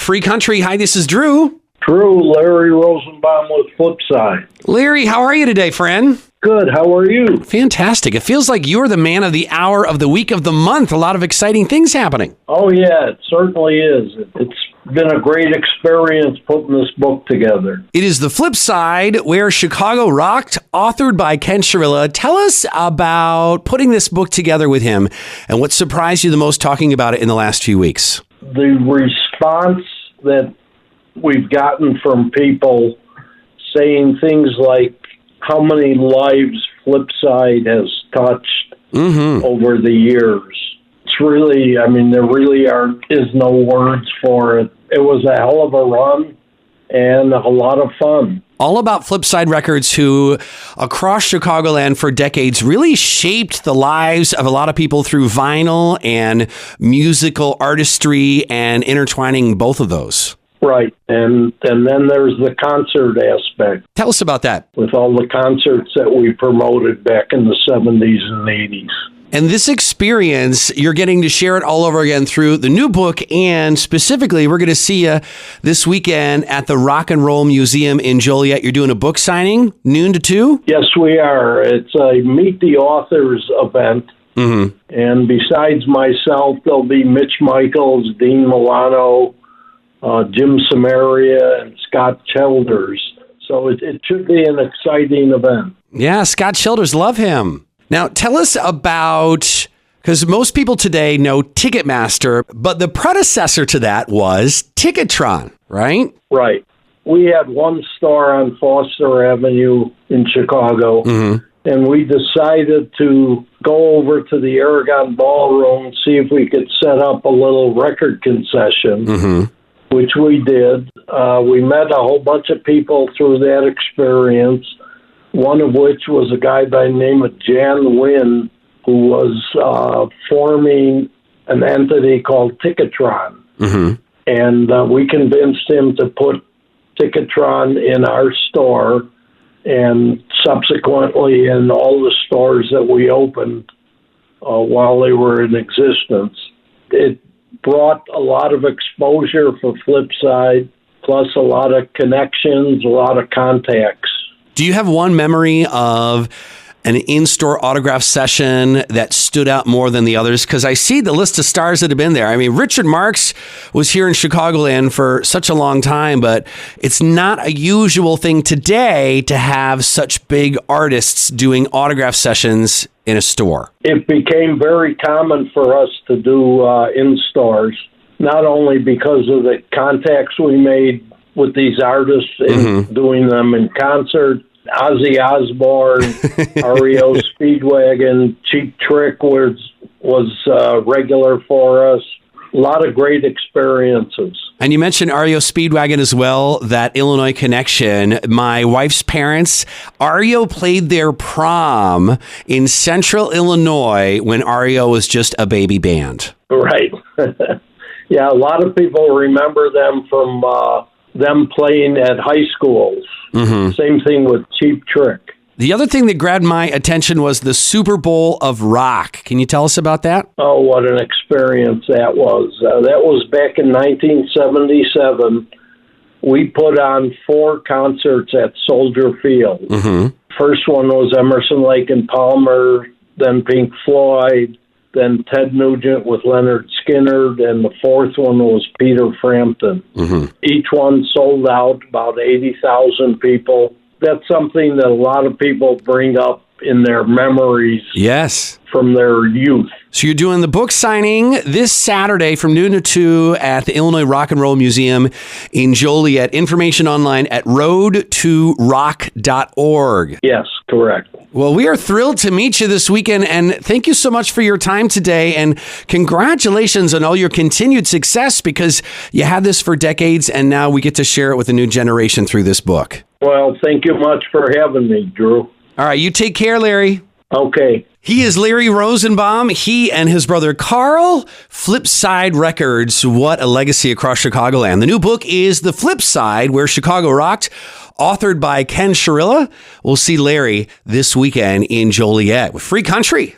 Free Country. Hi, this is Drew. Drew, Larry Rosenbaum with Flipside. Larry, how are you today, friend? Good, how are you? Fantastic. It feels like you're the man of the hour, of the week, of the month. A lot of exciting things happening. Oh, yeah, it certainly is. It's been a great experience putting this book together. It is The Flip Side, Where Chicago Rocked, authored by Ken Shirilla. Tell us about putting this book together with him and what surprised you the most talking about it in the last few weeks. The response that we've gotten from people saying things like how many lives Flipside has touched over the years. It's really, there really is no words for it. It was a hell of a run and a lot of fun. All about Flipside Records, who across Chicagoland for decades really shaped the lives of a lot of people through vinyl and musical artistry and intertwining both of those. Right. And then there's the concert aspect. Tell us about that. With all the concerts that we promoted back in the 70s and 80s. And this experience, you're getting to share it all over again through the new book. And specifically, we're going to see you this weekend at the Rock and Roll Museum in Joliet. You're doing a book signing, noon to 2? Yes, we are. It's a Meet the Authors event. Mm-hmm. And besides myself, there'll be Mitch Michaels, Dean Milano, Jim Samaria, and Scott Childers. So it should be an exciting event. Yeah, Scott Childers, love him. Now, tell us about, because most people today know Ticketmaster, but the predecessor to that was Ticketron, right? Right. We had one store on Foster Avenue in Chicago, and we decided to go over to the Aragon Ballroom, see if we could set up a little record concession, which we did. We met a whole bunch of people through that experience, one of which was a guy by the name of Jan Wynn, who was forming an entity called Ticketron. And we convinced him to put Ticketron in our store and subsequently in all the stores that we opened while they were in existence. It brought a lot of exposure for Flipside, plus a lot of connections, a lot of contacts. Do you have one memory of an in-store autograph session that stood out more than the others? Because I see the list of stars that have been there. I mean, Richard Marx was here in Chicagoland for such a long time, but it's not a usual thing today to have such big artists doing autograph sessions in a store. It became very common for us to do in-stores, not only because of the contacts we made with these artists and doing them in concert. Ozzy Osbourne, REO Speedwagon, Cheap Trick was regular for us. A lot of great experiences. And you mentioned REO Speedwagon as well, that Illinois connection. My wife's parents, REO played their prom in Central Illinois when REO was just a baby band. Right. Yeah, a lot of people remember them from them playing at high schools. Same thing with Cheap Trick. The other thing that grabbed my attention was the Super Bowl of Rock. Can you tell us about that? Oh, what an experience that was. That was back in 1977. We put on 4 concerts at Soldier Field. First one was Emerson, Lake and Palmer, then Pink Floyd, then Ted Nugent with Leonard Skinner, and the fourth one was Peter Frampton. Each one sold out, about 80,000 people. That's something that a lot of people bring up in their memories. Yes. From their youth. So you're doing the book signing this Saturday from noon to 2 at the Illinois Rock and Roll Museum in Joliet. Information online at roadtorock.org. Yes, correct. Well, we are thrilled to meet you this weekend, and thank you so much for your time today, and congratulations on all your continued success, because you had this for decades, and now we get to share it with a new generation through this book. Well, thank you much for having me, Drew. All right, you take care, Larry. Okay. He is Larry Rosenbaum. He and his brother Carl, Flipside Records. What a legacy across Chicagoland. The new book is The Flip Side, Where Chicago Rocked, authored by Ken Shirilla. We'll see Larry this weekend in Joliet with Free Country.